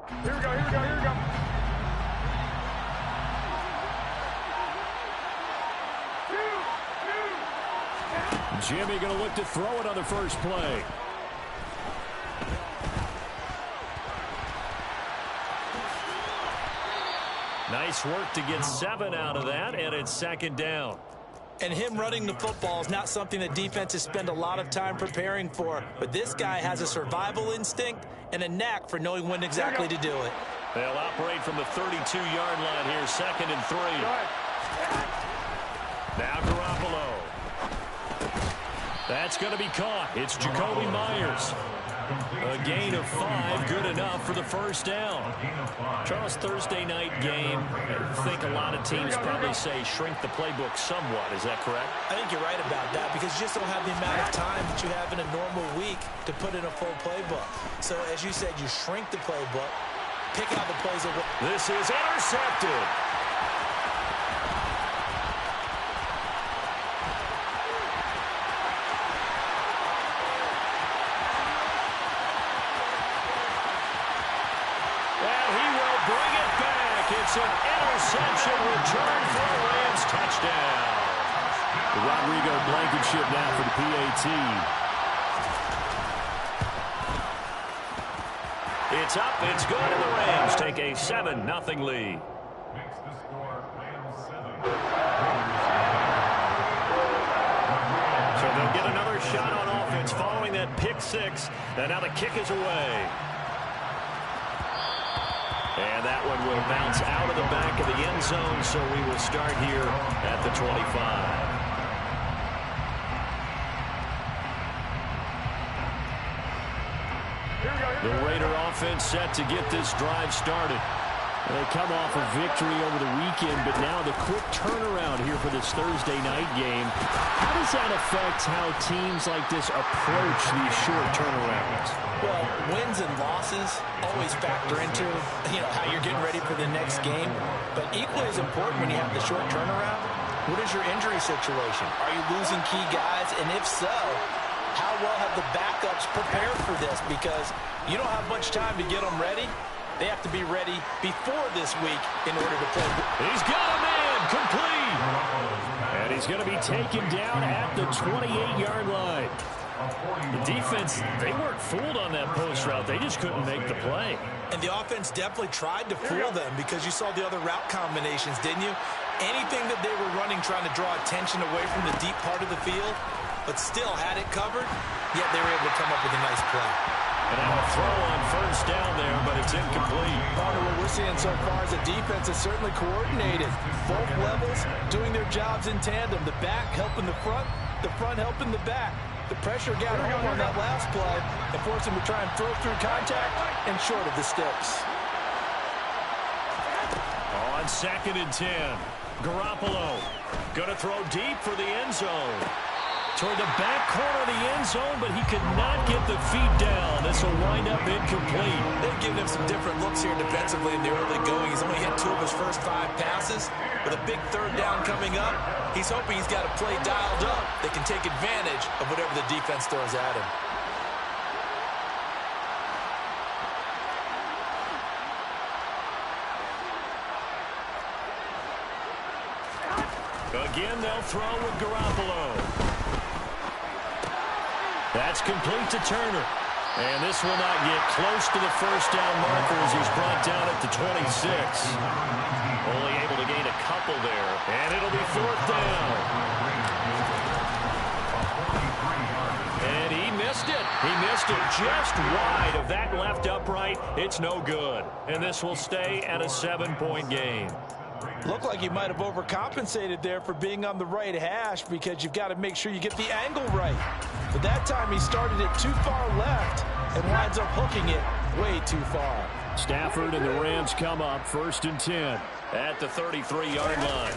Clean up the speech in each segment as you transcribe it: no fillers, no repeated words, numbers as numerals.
Here we go, here we go, here we go. Jimmy going to look to throw it on the first play. Nice work to get 7 out of that, and it's second down. And him running the football is not something that defenses spend a lot of time preparing for. But this guy has a survival instinct and a knack for knowing when exactly to do it. They'll operate from the 32-yard line here, 2nd and 3. Now Garoppolo. That's going to be caught. It's Jacoby Myers. A gain of 5, good enough for the first down. Charles, Thursday night game, I think a lot of teams probably say shrink the playbook somewhat. Is that correct? I think you're right about that because you just don't have the amount of time that you have in a normal week to put in a full playbook. So, as you said, you shrink the playbook, pick out the plays. This is intercepted. It's an interception return for a Rams touchdown. Rodrigo Blankenship now for the PAT. It's up, it's good, and the Rams take a 7-0 lead. So they'll get another shot on offense following that pick 6, and now the kick is away. And that one will bounce out of the back of the end zone, so we will start here at the 25. The Raider offense set to get this drive started. They come off a victory over the weekend, but now the quick turnaround here for this Thursday night game. How does that affect how teams like this approach these short turnarounds? Well, wins and losses always factor into, how you're getting ready for the next game. But equally as important when you have the short turnaround, what is your injury situation? Are you losing key guys? And if so, how well have the backups prepared for this? Because you don't have much time to get them ready. They have to be ready before this week in order to play. He's got a man complete. And he's going to be taken down at the 28-yard line. The defense, they weren't fooled on that post route. They just couldn't make the play. And the offense definitely tried to fool them because you saw the other route combinations, didn't you? Anything that they were running trying to draw attention away from the deep part of the field, but still had it covered, yet they were able to come up with a nice play. And now a throw on first down there, but it's incomplete. Partner, what we're seeing so far is the defense is certainly coordinated. Both levels doing their jobs in tandem. The back helping the front helping the back. The pressure got home on that last play and forced him to try and throw through contact and short of the sticks. On 2nd and 10, Garoppolo going to throw deep for the end zone. Toward the back corner of the end zone, but he could not get the feet down. This will wind up incomplete. They've given him some different looks here defensively in the early going. He's only hit 2 of his first 5 passes. With a big 3rd down coming up, he's hoping he's got a play dialed up that can take advantage of whatever the defense throws at him. Again, they'll throw with Garoppolo. That's complete to Turner. And this will not get close to the first down marker as he's brought down at the 26. Only able to gain a couple there. And it'll be 4th down. And he missed it. He missed it just wide of that left upright. It's no good. And this will stay at a 7-point game. Looked like you might have overcompensated there for being on the right hash because you've got to make sure you get the angle right. But that time he started it too far left and winds up hooking it way too far. Stafford and the Rams come up 1st and 10 at the 33-yard line.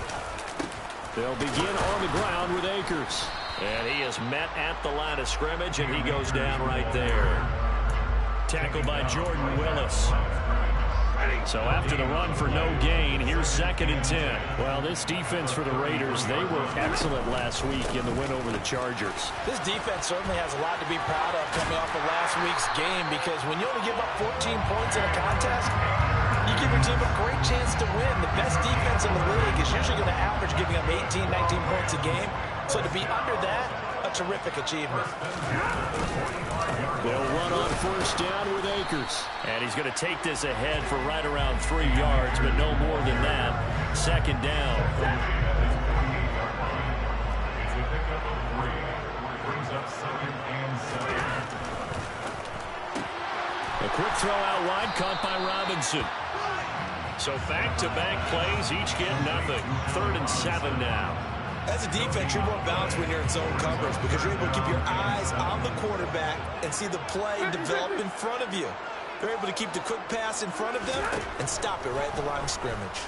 They'll begin on the ground with Akers. And he is met at the line of scrimmage, and he goes down right there. Tackled by Jordan Willis. So after the run for no gain, here's 2nd and 10. Well, this defense for the Raiders, they were excellent last week in the win over the Chargers. This defense certainly has a lot to be proud of coming off of last week's game, because when you only give up 14 points in a contest, you give your team a great chance to win. The best defense in the league is usually going to average giving up 18, 19 points a game. So to be under that, a terrific achievement. They'll run on 1st down with Akers. And he's going to take this ahead for right around 3 yards, but no more than that. 2nd down. A quick throw out wide, caught by Robinson. So back-to-back plays, each get nothing. 3rd and 7 now. As a defense, you're more balanced when you're in zone coverage, because you're able to keep your eyes on the quarterback and see the play develop in front of you. They're able to keep the quick pass in front of them and stop it right at the line of scrimmage.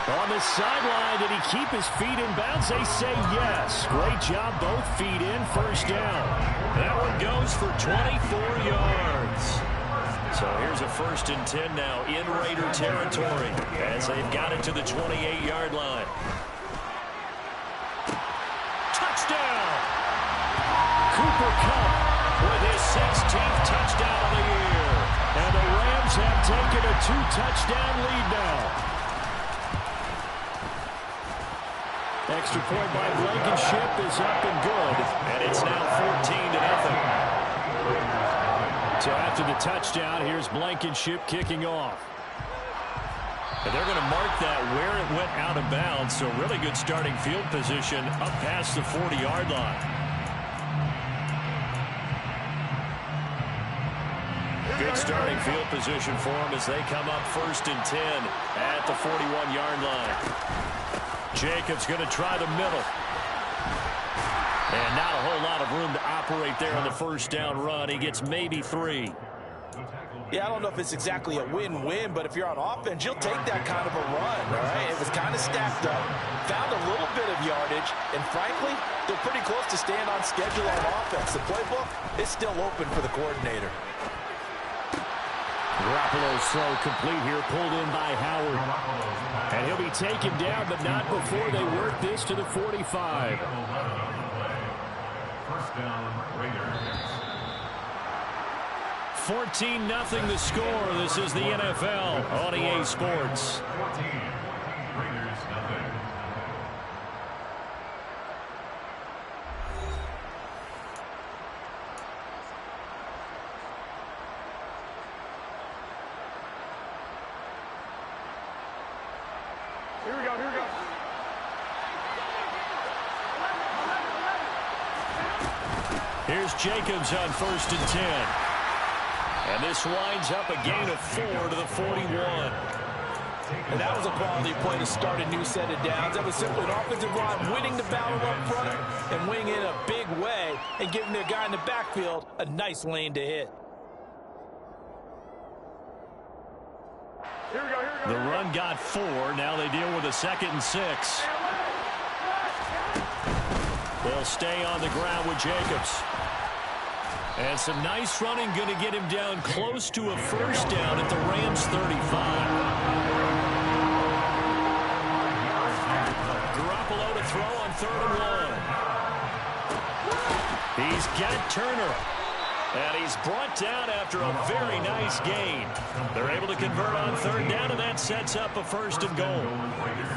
On the sideline, did he keep his feet in bounds? They say yes. Great job, both feet in, 1st down. That one goes for 24 yards. So here's a 1st and 10 now in Raider territory as they've got it to the 28-yard line. Touchdown! Cooper Kupp with his 16th touchdown of the year. And the Rams have taken a 2-touchdown lead now. Extra point by Blankenship is up and good. And it's now 14-0. So after the touchdown, here's Blankenship kicking off. And they're going to mark that where it went out of bounds. So really good starting field position up past the 40-yard line. Good starting field position for them as they come up 1st and 10 at the 41-yard line. Jacobs going to try the middle. And not a whole lot of room to operate there on the 1st down run. He gets maybe 3. Yeah, I don't know if it's exactly a win-win, but if you're on offense, you'll take that kind of a run, all right? It was kind of stacked up, found a little bit of yardage, and frankly, they're pretty close to staying on schedule on offense. The playbook is still open for the coordinator. Garoppolo's throw complete here, pulled in by Howard. And he'll be taken down, but not before they work this to the 45. 14-0 the score. This is the NFL on EA Sports. 14, Raiders nothing. Here we go, here we go. Here's Jacobs on 1st and 10. And this winds up a gain of 4 to the 41. And that was a quality play to start a new set of downs. That was simply an offensive line winning the battle up front and winning in a big way and giving their guy in the backfield a nice lane to hit. Here we go, here we go. The run got 4. Now they deal with a 2nd and 6. They'll stay on the ground with Jacobs. And some nice running, going to get him down close to a 1st down at the Rams 35. Garoppolo to throw on 3rd and 1. He's got Turner. And he's brought down after a very nice gain. They're able to convert on 3rd down, and that sets up a 1st and goal.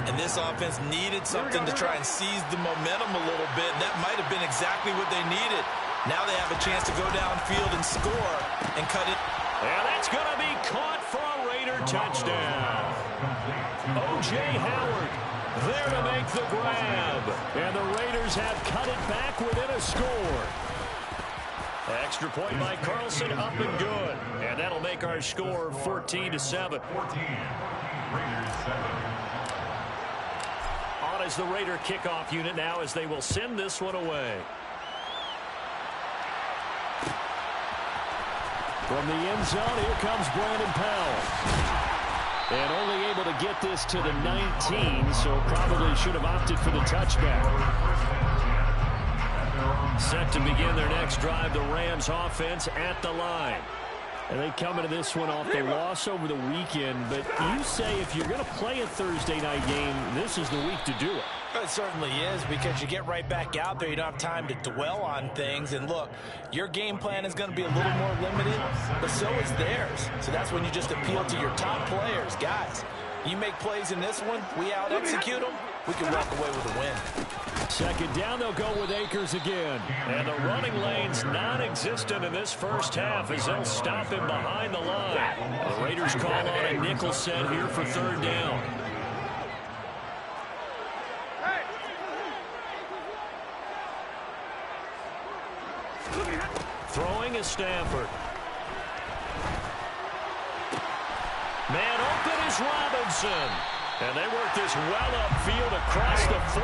And this offense needed something to try and seize the momentum a little bit. And that might have been exactly what they needed. Now they have a chance to go downfield and score and cut it. And that's going to be caught for a Raider touchdown. O.J. Howard there to make the grab. And the Raiders have cut it back within a score. Extra point by Carlson, up and good. And that'll make our score 14-7. 14, Raiders 7. On is the Raider kickoff unit now as they will send this one away. From the end zone, here comes Brandon Powell. And only able to get this to the 19, so probably should have opted for the touchback. Set to begin their next drive, the Rams offense at the line. And they come into this one off the loss over the weekend. But you say if you're going to play a Thursday night game, this is the week to do it. It certainly is, because you get right back out there. You don't have time to dwell on things. And look, your game plan is going to be a little more limited, but so is theirs. So that's when you just appeal to your top players. Guys, you make plays in this one, we out-execute them, we can walk away with a win. Second down, they'll go with Akers again. And the running lane's non-existent in this first half as they'll stop him behind the line. The Raiders call on a nickel set here for third down. Throwing is Stafford. Man open is Robinson. And they work this well upfield across the 45.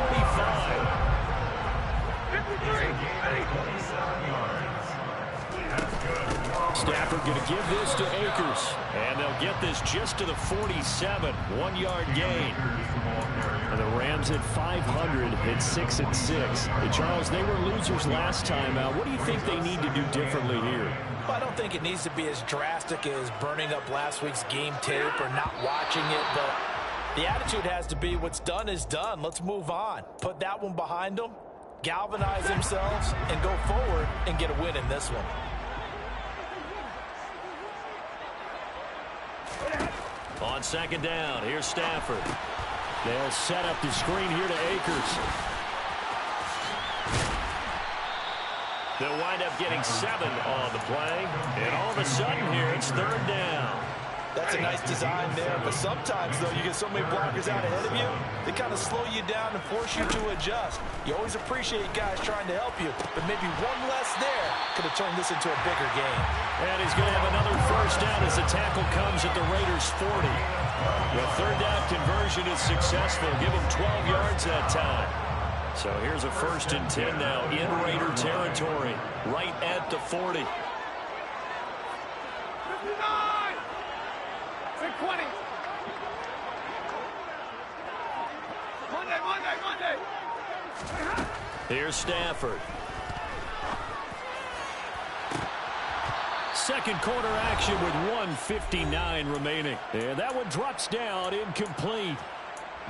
Stafford going to give this to Akers. And they'll get this just to the 47. 1-yard gain. And the Rams at 500 at 6-6. Hey, Charles, they were losers last time out. What do you think they need to do differently here? Well, I don't think it needs to be as drastic as burning up last week's game tape or not watching it, but the attitude has to be what's done is done. Let's move on. Put that one behind them, galvanize themselves, and go forward and get a win in this one. On second down, here's Stafford. They'll set up the screen here to Akers. They'll wind up getting 7 on the play. And all of a sudden here, it's third down. That's a nice design there, but sometimes, though, you get so many blockers out ahead of you, they kind of slow you down and force you to adjust. You always appreciate guys trying to help you, but maybe one less there could have turned this into a bigger game. And he's going to have another first down as the tackle comes at the Raiders' 40. The third down conversion is successful. Give him 12 yards that time. So here's a 1st and 10 now in Raider territory, right at the 40. 20. Monday. Here's Stafford. Second quarter action with 1:59 remaining. And that one drops down, incomplete.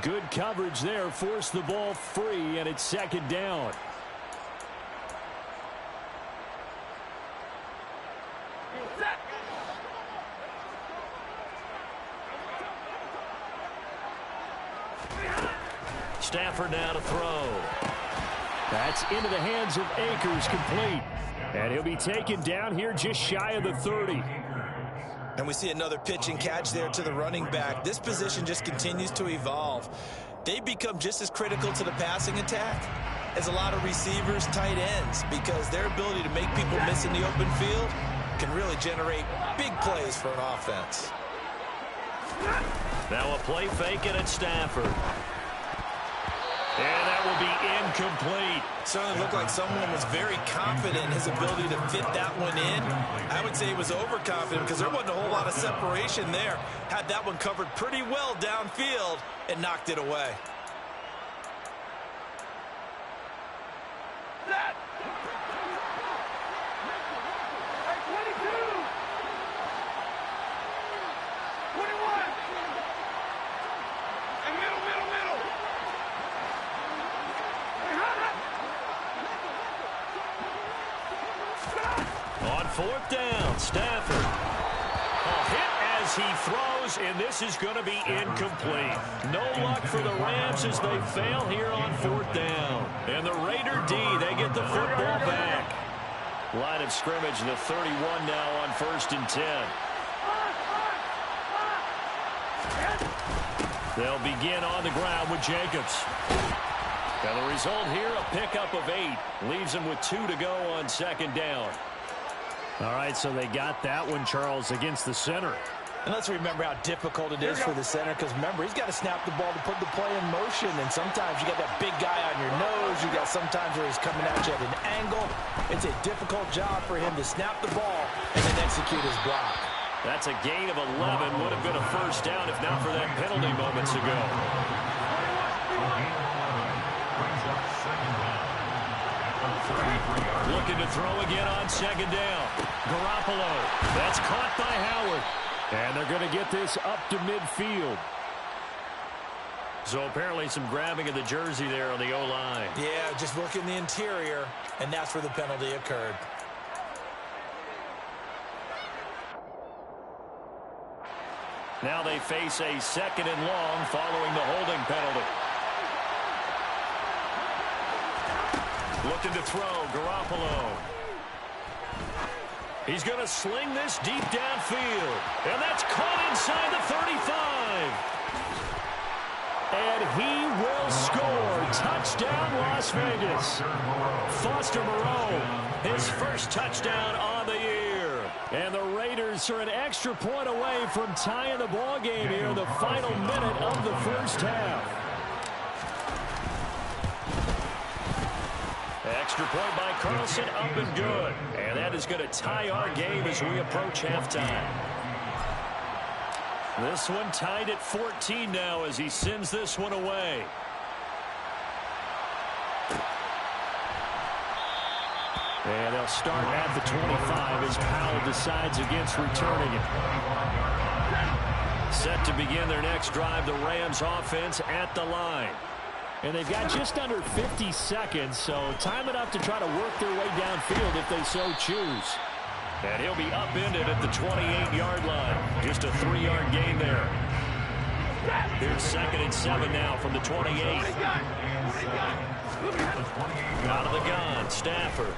Good coverage there, forced the ball free, and it's second down. Stafford now to throw. That's into the hands of Akers, complete. And he'll be taken down here just shy of the 30. And we see another pitch and catch there to the running back. This position just continues to evolve. They become just as critical to the passing attack as a lot of receivers, tight ends, because their ability to make people miss in the open field can really generate big plays for an offense. Now a play fake it at Stafford. And that will be incomplete. Certainly looked like someone was very confident in his ability to fit that one in. I would say he was overconfident because there wasn't a whole lot of separation there. Had that one covered pretty well downfield and knocked it away. Fourth down, Stafford. A hit as he throws, and this is going to be incomplete. No luck for the Rams as they fail here on fourth down. And the Raider D, they get the football back. Line of scrimmage, the 31 now on 1st and 10. They'll begin on the ground with Jacobs. And the result here, a pickup of 8. Leaves them with 2 to go on second down. All right, so they got that one, Charles, against the center. And let's remember how difficult it is for the center, because remember, he's got to snap the ball to put the play in motion, and sometimes you got that big guy on your nose. You got sometimes where he's coming at you at an angle. It's a difficult job for him to snap the ball and then execute his block. That's a gain of 11. Would have been a first down if not for that penalty moments ago. Looking to throw again on second down. Garoppolo. That's caught by Howard. And they're going to get this up to midfield. So apparently some grabbing of the jersey there on the O-line. Yeah, just look in the interior, and that's where the penalty occurred. Now they face a 2nd and long following the holding penalty. Looking to throw, Garoppolo. He's going to sling this deep downfield. And that's caught inside the 35. And he will score. Touchdown, Las Vegas. Foster Moreau, his first touchdown on the year. And the Raiders are an extra point away from tying the ball game here in the final minute of the first half. Extra point by Carlson, up and good. And that is going to tie our game as we approach halftime. This one tied at 14 now as he sends this one away. And they'll start at the 25 as Powell decides against returning it. Set to begin their next drive, the Rams offense at the line. And they've got just under 50 seconds, so time enough to try to work their way downfield if they so choose. And he'll be upended at the 28-yard line. Just a 3-yard gain there. Here's 2nd and 7 now from the 28. Out of the gun, Stafford.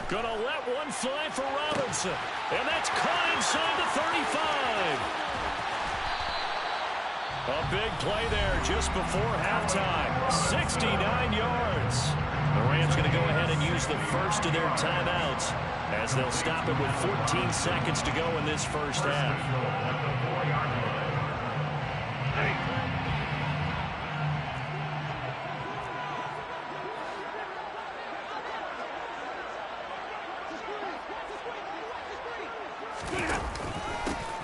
Gonna let one fly for Robinson. And that's caught inside the 35. A big play there just before halftime. 69 yards. The Rams going to go ahead and use the first of their timeouts as they'll stop it with 14 seconds to go in this first half.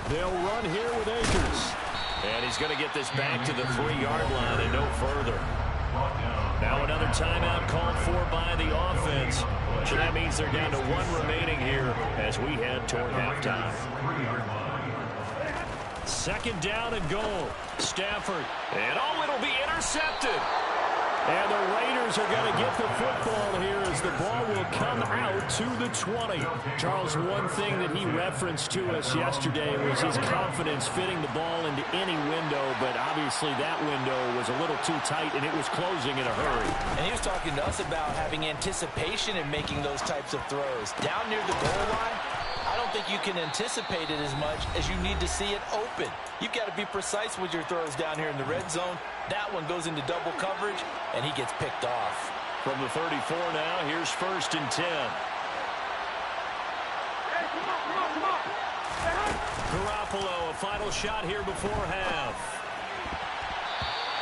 They'll run here with Akers. And he's going to get this back to the 3-yard line and no further. Now another timeout called for by the offense. So that means they're down to 1 remaining here as we head toward halftime. 2nd down and goal. Stafford. And it'll be intercepted. And the Raiders are going to get the football here as the ball will come out to the 20. Charles, one thing that he referenced to us yesterday was his confidence fitting the ball into any window, but obviously that window was a little too tight and it was closing in a hurry. And he was talking to us about having anticipation in making those types of throws. Down near the goal line, I don't think you can anticipate it as much as you need to see it open. You've got to be precise with your throws down here in the red zone. That one goes into double coverage, and he gets picked off. From the 34 now, here's 1st and 10. Garoppolo, a final shot here before half.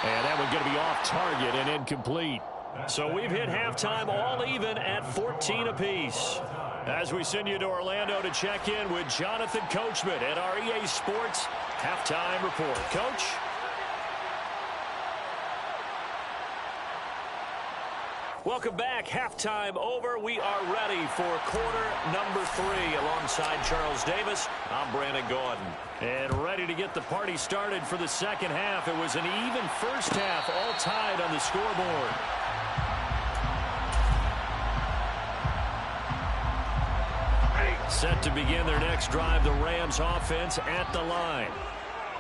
And that one going to be off target and incomplete. So we've hit halftime all even at 14 apiece. As we send you to Orlando to check in with Jonathan Coachman at our EA Sports Halftime Report. Coach? Welcome back. Halftime over. We are ready for quarter number 3 alongside Charles Davis. I'm Brandon Gaudin. And ready to get the party started for the second half. It was an even first half, all tied on the scoreboard. Set to begin their next drive, the Rams offense at the line.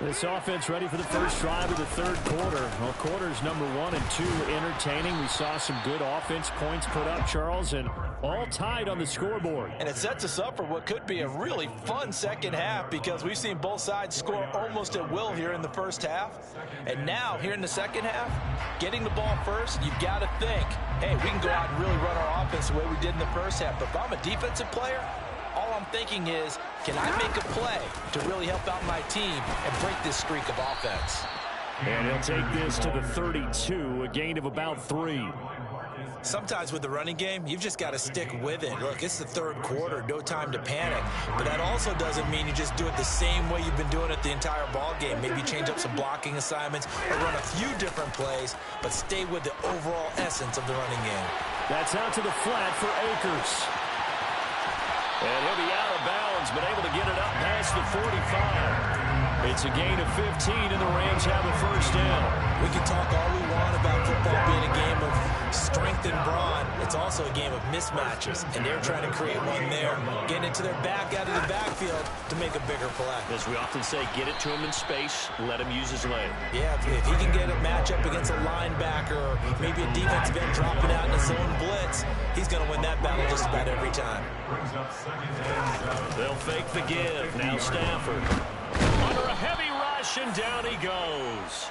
This offense ready for the first drive of the third quarter. Well, quarters number 1 and 2 entertaining. We saw some good offense points put up, Charles, and all tied on the scoreboard. And it sets us up for what could be a really fun second half because we've seen both sides score almost at will here in the first half. And now, here in the second half, getting the ball first, you've got to think, hey, we can go out and really run our offense the way we did in the first half. But if I'm a defensive player, all I'm thinking is, can I make a play to really help out my team and break this streak of offense? And he'll take this to the 32, a gain of about 3. Sometimes with the running game, you've just got to stick with it. Look, it's the third quarter, no time to panic. But that also doesn't mean you just do it the same way you've been doing it the entire ball game. Maybe change up some blocking assignments or run a few different plays, but stay with the overall essence of the running game. That's out to the flat for Akers. And he'll be out of bounds, but able to get it up past the 45. It's a gain of 15, and the Rams have a first down. We can talk all we want about football being a game of strength and brawn. It's also a game of mismatches, and they're trying to create one there, getting it to their back out of the backfield to make a bigger play. As we often say, get it to him in space, let him use his leg. Yeah, if he can get a matchup against a linebacker or maybe a defensive end dropping out in a zone blitz, he's going to win that battle just about every time. They'll fake the give. Now Stafford. Under a heavy rush, and down he goes.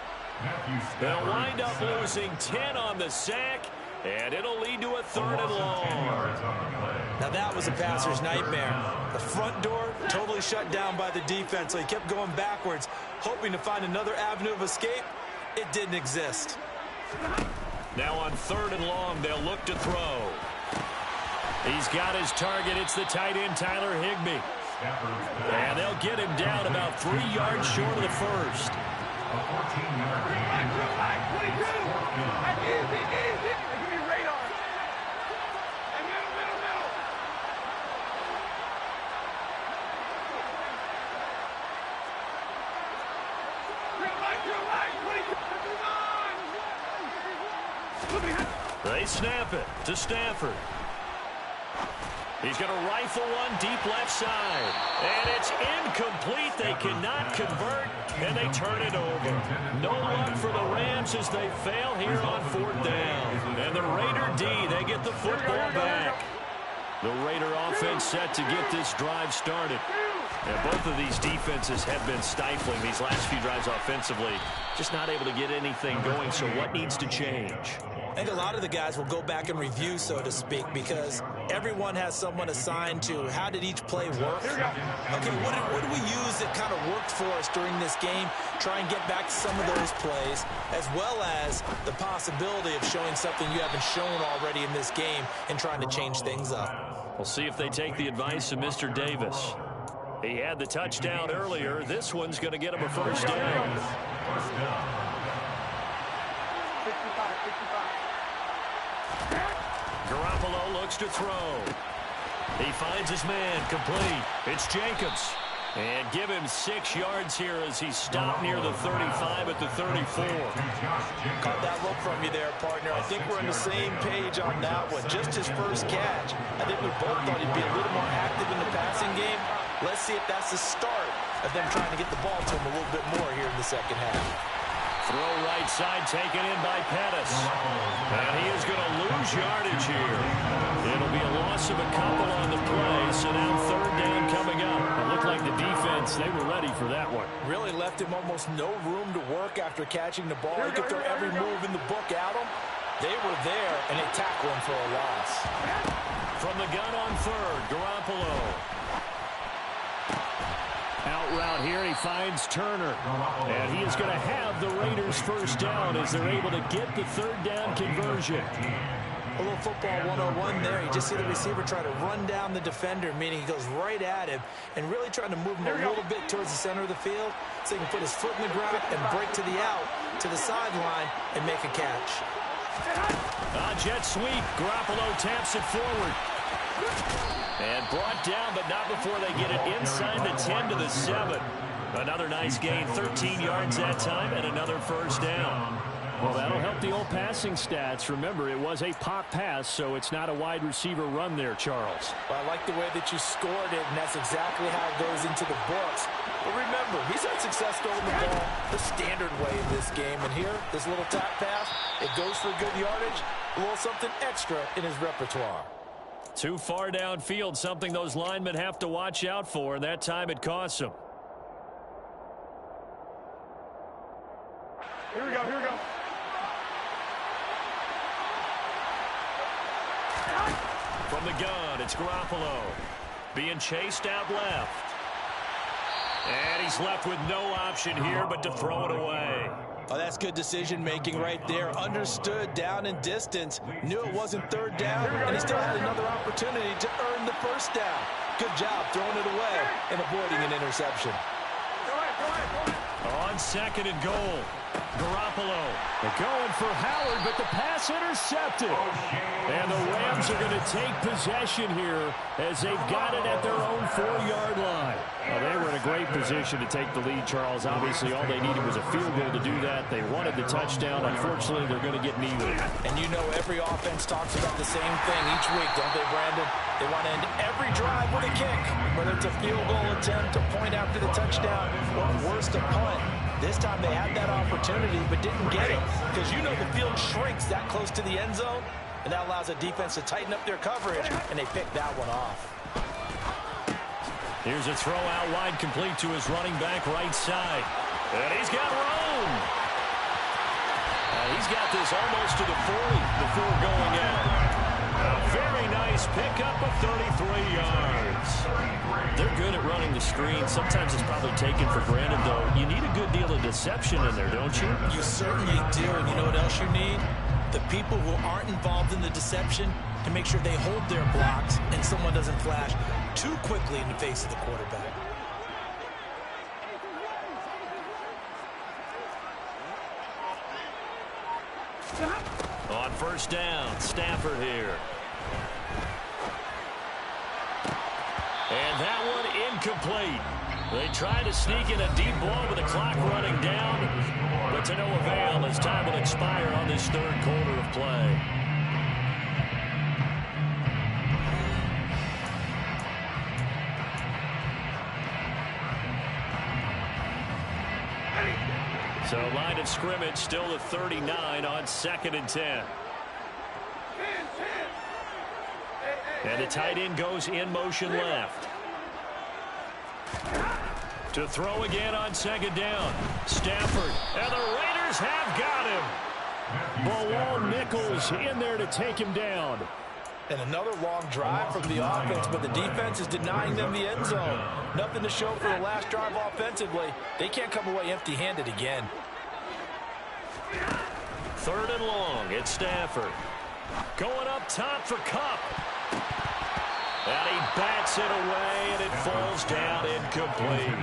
They'll wind up losing 10 on the sack, and it'll lead to a 3rd and long. Now that was a passer's nightmare. The front door totally shut down by the defense, so he kept going backwards, hoping to find another avenue of escape. It didn't exist. Now on 3rd and long, they'll look to throw. He's got his target. It's the tight end, Tyler Higbee. And they'll get him down about 3 yards short of the first. They snap it to Stafford. He's going to rifle one deep left side. And it's incomplete. They cannot convert, and they turn it over. No luck for the Rams as they fail here on 4th down. And the Raider D, they get the football back. The Raider offense set to get this drive started. And both of these defenses have been stifling these last few drives offensively. Just not able to get anything going, so what needs to change? I think a lot of the guys will go back and review, so to speak, because everyone has someone assigned to how did each play work. Okay, what did we use that kind of worked for us during this game? Try and get back to some of those plays, as well as the possibility of showing something you haven't shown already in this game and trying to change things up. We'll see if they take the advice of Mr. Davis. He had the touchdown earlier. This one's going to get him a first down. Garoppolo looks to throw. He finds his man, complete. It's Jacobs. And give him 6 yards here as he's stopped near the 35 at the 34. Caught that look from you there, partner. I think we're on the same page on that one. Just his first catch. I think we both thought he'd be a little more active in the passing game. Let's see if that's the start of them trying to get the ball to him a little bit more here in the second half. Throw right side taken in by Pettis. And he is going to lose yardage here. It'll be a loss of a couple on the play, so now 3rd down coming up. It looked like the defense, they were ready for that one. Really left him almost no room to work after catching the ball. He could throw every move in the book at him. They were there, and they tackled him for a loss. From the gun on 3rd, Garoppolo. Out route here, he finds Turner. And he is going to have the Raiders first down as they're able to get the 3rd down conversion. A little football 101 there. You just see the receiver try to run down the defender, meaning he goes right at him and really trying to move him a little bit towards the center of the field so he can put his foot in the ground and break to the out, to the sideline, and make a catch. Jet sweep. Garoppolo taps it forward. And brought down, but not before they get it inside the 10 to the 7. Another nice gain, 13 yards that time, and another first down. Well, that'll help the old passing stats. Remember, it was a pop pass, so it's not a wide receiver run there, Charles. Well, I like the way that you scored it, and that's exactly how it goes into the books. But remember, he's had success throwing the ball the standard way in this game. And here, this little tap pass, it goes for good yardage, a little something extra in his repertoire. Too far downfield, something those linemen have to watch out for, and that time it costs them. Here we go, here we go. From the gun, it's Garoppolo. Being chased out left. And he's left with no option here but to throw it away. Oh, that's good decision-making right there. Understood down and distance. Knew it wasn't 3rd down, and he still had another opportunity to earn the first down. Good job throwing it away and avoiding an interception. On 2nd and goal. Garoppolo. They're going for Howard, but the pass intercepted. And the Rams are going to take possession here as they've got it at their own 4-yard line. Well, they were in a great position to take the lead, Charles. Obviously, all they needed was a field goal to do that. They wanted the touchdown. Unfortunately, they're going to get neither. And you know every offense talks about the same thing each week, don't they, Brandon? They want to end every drive with a kick, whether it's a field goal attempt, a point after the touchdown, or worse, a punt. This time they had that opportunity but didn't get it because you know the field shrinks that close to the end zone, and that allows the defense to tighten up their coverage, and they picked that one off. Here's a throw out wide, complete to his running back right side. And he's got room. He's got this almost to the 40 before going in. A very nice pickup of 33 yards. They're good at running the screen. Sometimes it's probably taken for granted, though. You need a good deal of deception in there, don't you? You certainly do, and you know what else you need? The people who aren't involved in the deception to make sure they hold their blocks and someone doesn't flash too quickly in the face of the quarterback. On first down, Stafford here. And that one incomplete. They try to sneak in a deep ball with the clock running down, but to no avail as time will expire on this third quarter of play. So line of scrimmage still the 39 on 2nd and 10. And the tight end goes in motion left. To throw again on 2nd down. Stafford. And the Raiders have got him. Bawal Nichols in there to take him down. And another long drive from the offense, but the defense is denying them the end zone. Nothing to show for the last drive offensively. They can't come away empty-handed again. 3rd and long. It's Stafford. Going up top for Kupp. And he bats it away, and it falls down incomplete.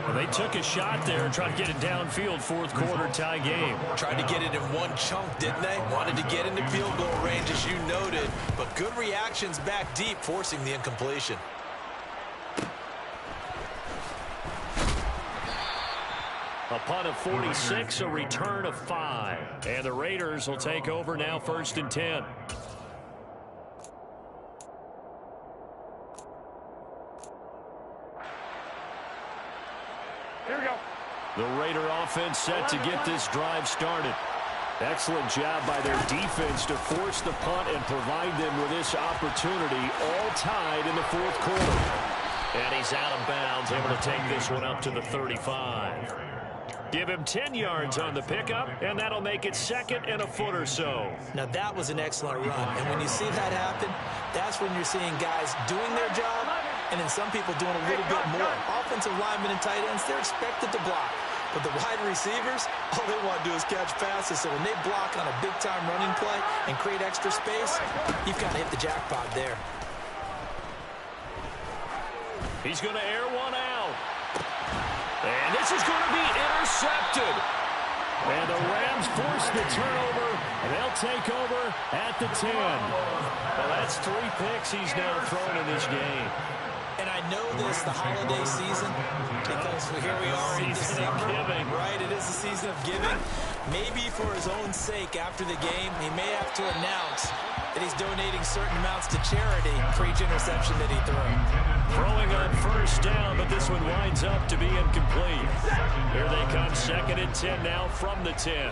Well, they took a shot there, trying to get it downfield, 4th quarter tie game. Tried to get it in one chunk, didn't they? Wanted to get into field goal range, as you noted, but good reactions back deep, forcing the incompletion. A punt of 46, a return of 5. And the Raiders will take over now 1st and 10. Here we go. The Raider offense set to get this drive started. Excellent job by their defense to force the punt and provide them with this opportunity, all tied in the 4th quarter. And he's out of bounds, able to take this one up to the 35. Give him 10 yards on the pickup, and that'll make it 2nd and a foot or so. Now, that was an excellent run, and when you see that happen, that's when you're seeing guys doing their job, and then some people doing a little bit more. Offensive linemen and tight ends, they're expected to block. But the wide receivers, all they want to do is catch passes. So when they block on a big-time running play and create extra space, you've got to hit the jackpot there. He's going to air one out. And this is going to be intercepted. And the Rams force the turnover, and they'll take over at the 10. Well, that's 3 picks he's now thrown in this game. And I know this, the holiday season, because here we are in December. Giving. Right, it is the season of giving. Maybe for his own sake after the game, he may have to announce that he's donating certain amounts to charity for each interception that he threw. Throwing on first down, but this one winds up to be incomplete. Here they come, 2nd and 10 now from the 10.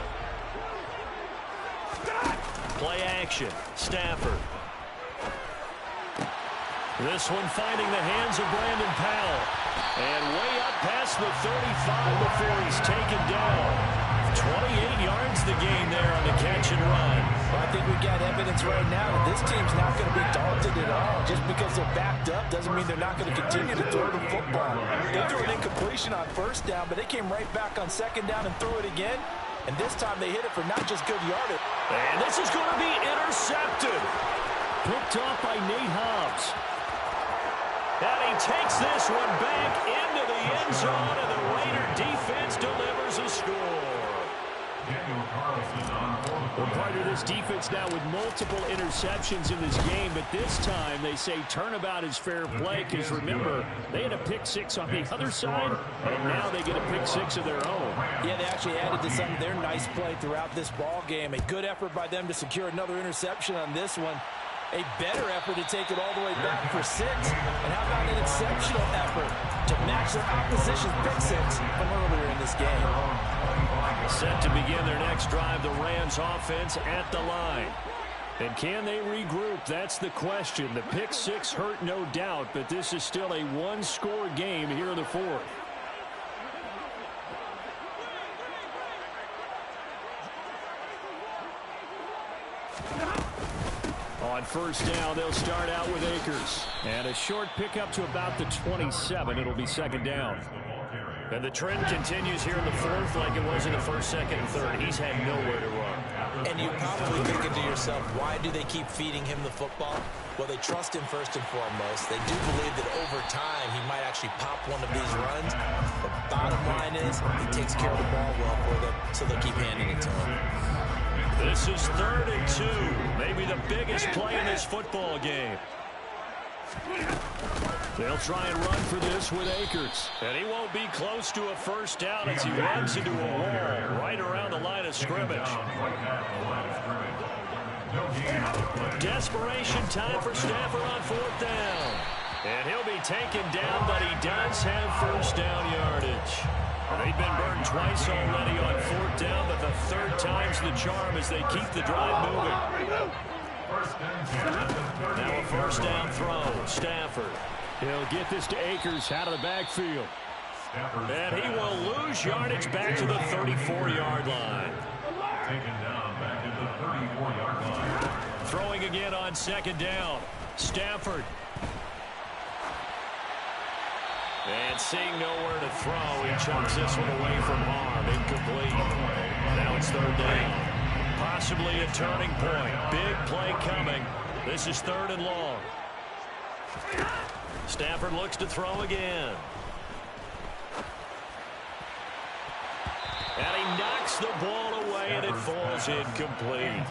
Play action, Stafford. This one finding the hands of Brandon Powell. And way up past the 35 before he's taken down. 28 yards the gain there on the catch and run. Well, I think we've got evidence right now that this team's not going to be daunted at all. Just because they're backed up doesn't mean they're not going to continue to throw the football. They threw an incompletion on first down, but they came right back on 2nd down and threw it again. And this time they hit it for not just good yardage. And this is going to be intercepted. Picked off by Nate Hobbs. And he takes this one back into the end zone, and the Raider defense delivers a score. Well, part of this defense now with multiple interceptions in this game, but this time they say turnabout is fair play because, remember, they had a pick six on the other side, and now they get a pick six of their own. Yeah, they actually added to some of their nice play throughout this ball game. A good effort by them to secure another interception on this one. A better effort to take it all the way back for 6. And how about an exceptional effort to match their opposition's pick six from earlier in this game. Set to begin their next drive, the Rams offense at the line. And can they regroup? That's the question. The pick six hurt, no doubt, but this is still a one-score game here in the fourth. On first down, they'll start out with Akers. And a short pickup to about the 27. It'll be second down. And the trend continues here in the fourth like it was in the first, second, and third. He's had nowhere to run. And you're probably thinking to yourself, why do they keep feeding him the football? Well, they trust him first and foremost. They do believe that over time he might actually pop one of these runs. But bottom line is he takes care of the ball well for them, so they'll keep handing it to him. This is 3rd and 2. Maybe the biggest play in this football game. They'll try and run for this with Akers. And he won't be close to a first down as he runs into a wall right around the line of scrimmage. Desperation time for Stafford on 4th down. And he'll be taken down, but he does have first down yardage. They've been burned twice already on 4th down, but the 3rd time's the charm as they keep the drive moving. Now a first down throw. Stafford. He'll get this to Akers out of the backfield. And he will lose yardage back to the 34-yard line. Taken down back to the 34-yard line. Throwing again on 2nd down. Stafford. And seeing nowhere to throw, he chucks this one away from harm. Incomplete. Now it's 3rd down. Possibly a turning point. Big play coming. This is 3rd and long. Stafford looks to throw again. And he knocks the ball away, and it falls incomplete.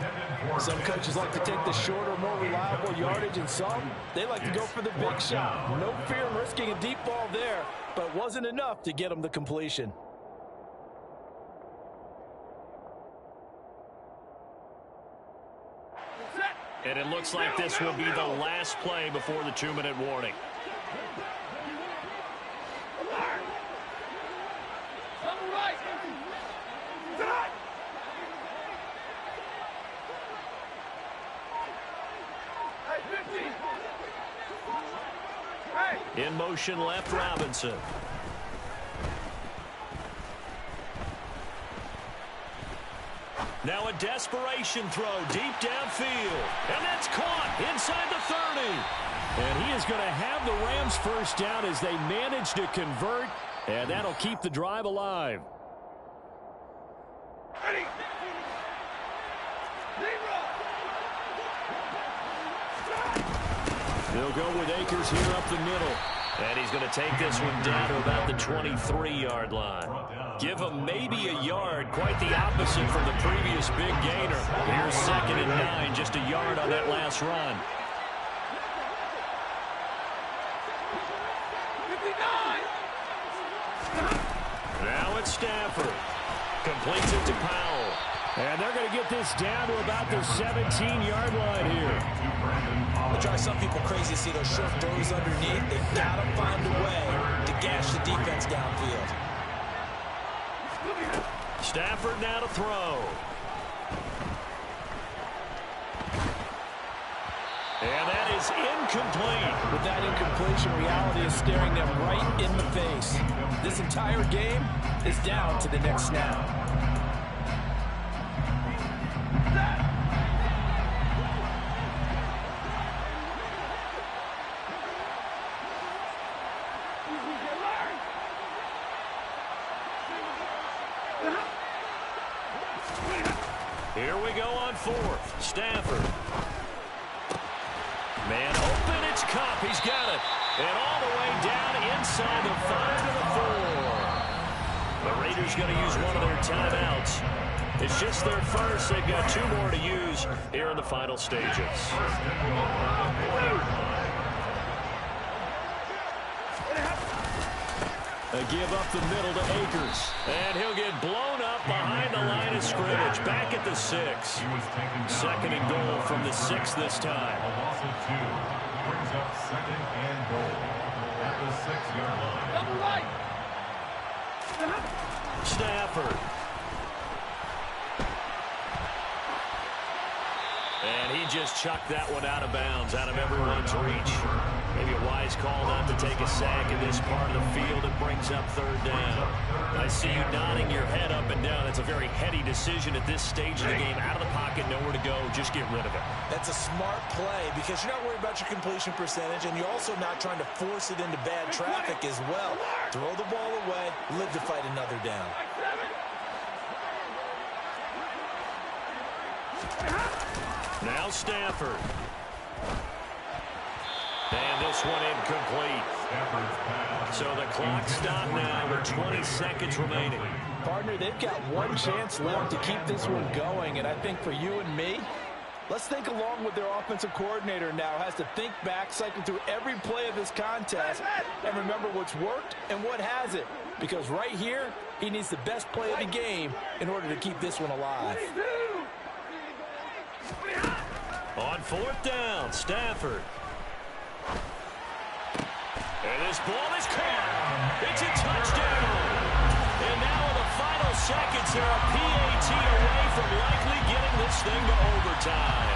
Some coaches like to take the shorter, more reliable yardage, and some, they like to go for the big shot. No fear in risking a deep ball there, but wasn't enough to get them the completion. And it looks like this will be the last play before the 2-minute warning. In motion left, Robinson. Now a desperation throw deep downfield. And that's caught inside the 30. And he is going to have the Rams first down as they manage to convert. And that'll keep the drive alive. Ready. They'll go with Akers here up the middle. And he's going to take this one down to about the 23-yard line. Give him maybe a yard, quite the opposite from the previous big gainer. Here's 2nd and 9, just a yard on that last run. 59. Now it's Stafford. Completes it to Powell. And they're going to get this down to about the 17-yard line here. It drives some people crazy to see those short throws underneath. They've got to find a way to gash the defense downfield. Stafford now to throw. And that is incomplete. With that incompletion, reality is staring them right in the face. This entire game is down to the next snap. Here we go on 4th. Stafford. Man open, it's Cup. He's got it. And all the way down inside the 5 to the 4. The Raiders going to use one of their timeouts. It's just their first. They've got 2 more to use here in the final stages. They give up the middle to Akers. And he'll get blown up behind the line of scrimmage. Back at the 6. 2nd and goal from the 6 this time. A loss of 2 brings up 2nd and goal at the 6-yard line. Double right. Stafford. And he just chucked that one out of bounds, out of everyone's reach. Maybe a wise call not to take a sack in this part of the field. It brings up 3rd down. I see you nodding your head up and down. It's a very heady decision at this stage of the game. Out of the pocket, nowhere to go. Just get rid of it. That's a smart play because you're not worried about your completion percentage, and you're also not trying to force it into bad traffic as well. Throw the ball away, live to fight another down. Now Stafford. And this one incomplete. So the clock stopped now with 20 seconds remaining. Partner, they've got one chance left to keep this one going, and I think for you and me, let's think along with their offensive coordinator now. Has to think back, cycle through every play of this contest, and remember what's worked and what hasn't. Because right here, he needs the best play of the game in order to keep this one alive. On 4th down, Stafford. And this ball is caught. It's a touchdown. And now in the final seconds, they're a PAT away from likely getting this thing to overtime.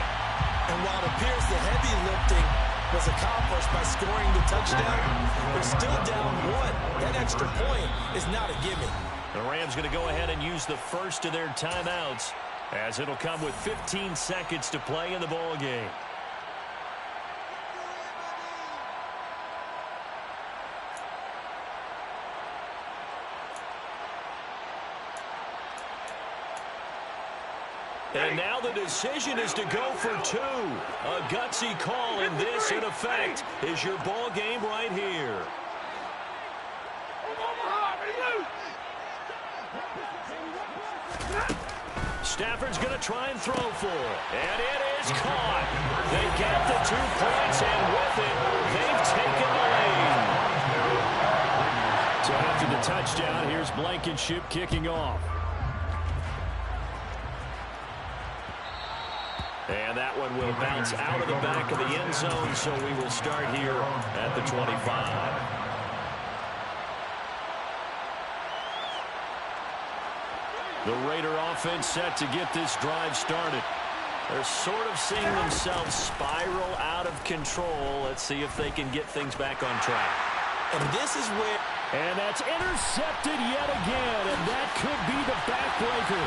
And while it appears the heavy lifting was accomplished by scoring the touchdown, they're still down 1. That extra point is not a gimme. The Rams going to go ahead and use the first of their timeouts, as it'll come with 15 seconds to play in the ball game. And now the decision is to go for 2. A gutsy call, and this, in effect, is your ball game right here. Stafford's going to try and throw for it. And it is caught. They get the 2 points, and with it, they've taken the lead. So after the touchdown, here's Blankenship kicking off. And that one will bounce out of the back of the end zone, so we will start here at the 25. The Raider offense set to get this drive started. They're sort of seeing themselves spiral out of control. Let's see if they can get things back on track. And this is where... And that's intercepted yet again, and that could be the backbreaker.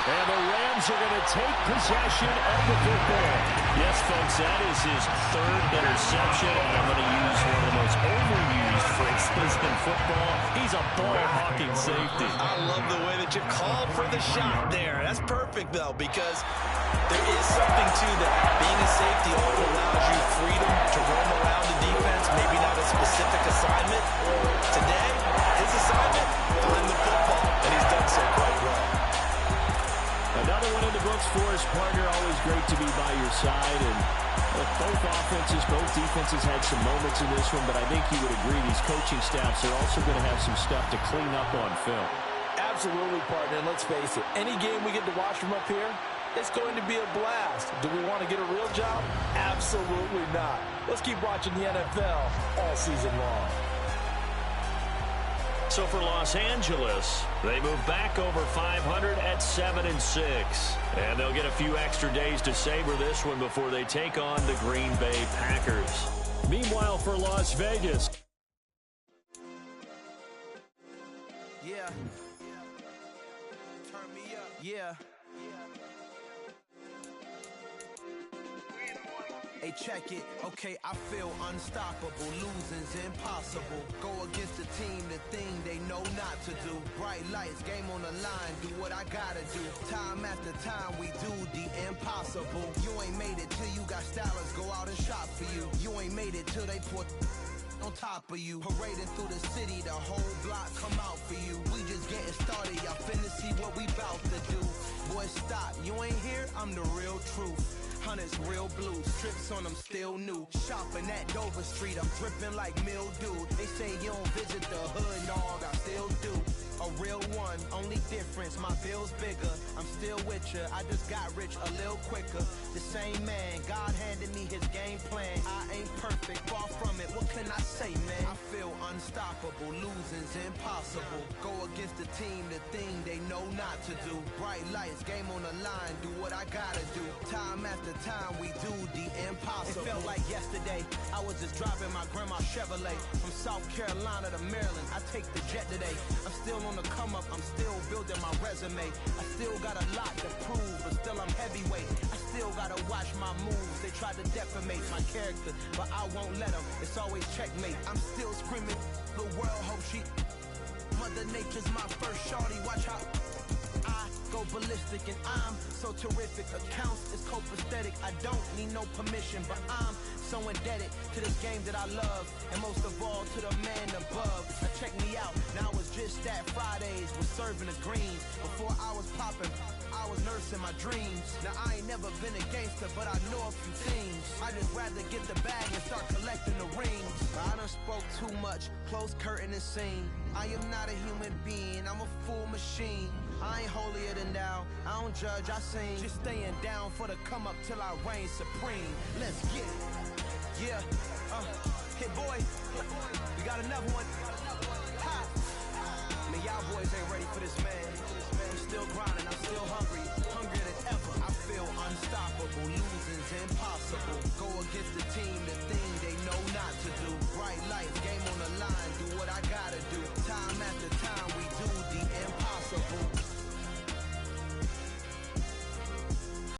And the Rams are going to take possession of the football. Yes, folks, that is his 3rd interception. And I'm going to use one of the most overused phrases in football. He's a ball-hawking safety. I love the way that you called for the shot there. That's perfect, though, because there is something to that. Being a safety often allows you freedom to roam around the defense, maybe not a specific assignment. Today, his assignment, find the football, and he's done so quite well. Another one in the books for his partner. Always great to be by your side. And both offenses, both defenses had some moments in this one, but I think you would agree these coaching staffs are also going to have some stuff to clean up on film. Absolutely, partner. And let's face it, any game we get to watch from up here, it's going to be a blast. Do we want to get a real job? Absolutely not. Let's keep watching the NFL all season long. So for Los Angeles, they move back over 500 at 7-6. And they'll get a few extra days to savor this one before they take on the Green Bay Packers. Meanwhile, for Las Vegas. Yeah. Turn me up. Yeah. Hey, check it. Okay, I feel unstoppable. Losing's impossible. Go against the team, the thing they know not to do. Bright lights, game on the line. Do what I gotta do. Time after time, we do the impossible. You ain't made it till you got stylists go out and shop for you. You ain't made it till they put on top of you. Parading through the city, the whole block come out for you. We just getting started, y'all finna see what we bout to do. Boy, stop, you ain't here, I'm the real truth. Hunters, real blue, strips on them still new. Shopping at Dover Street, I'm dripping like mildew. They say you don't visit the hood, dog, I still do. A real one, only difference, my bill's bigger. I'm still with ya, I just got rich a little quicker. The same man, God handed me his game plan. I ain't perfect, far from it, what can I say, man? I feel unstoppable, losing's impossible. Go against the team, the thing they know not to do. Bright lights, game on the line, do what I gotta do. Time after time, we do the impossible. It felt like yesterday, I was just driving my grandma's Chevrolet. From South Carolina to Maryland, I take the jet today. I'm still on the come up, I'm still building my resume. I still got a lot to prove, but still I'm heavyweight. I still gotta watch my moves. They try to defamate my character, but I won't let them. It's always checkmate. I'm still screaming, the world hope she. Mother Nature's my first shorty, watch how I go ballistic, and I'm so terrific. Accounts is copacetic. I don't need no permission, but I'm so indebted to this game that I love, and most of all to the man above. Now check me out, now I was just at Fridays, was serving the greens. Before I was popping, I was nursing my dreams. Now I ain't never been a gangster, but I know a few things. I just rather get the bag and start collecting the rings. I done spoke too much, close curtain and scene. I am not a human being, I'm a full machine. I ain't holier than thou, I don't judge, I sing. Just staying down for the come up till I reign supreme. Let's get it. Yeah, hit boy, we got another one.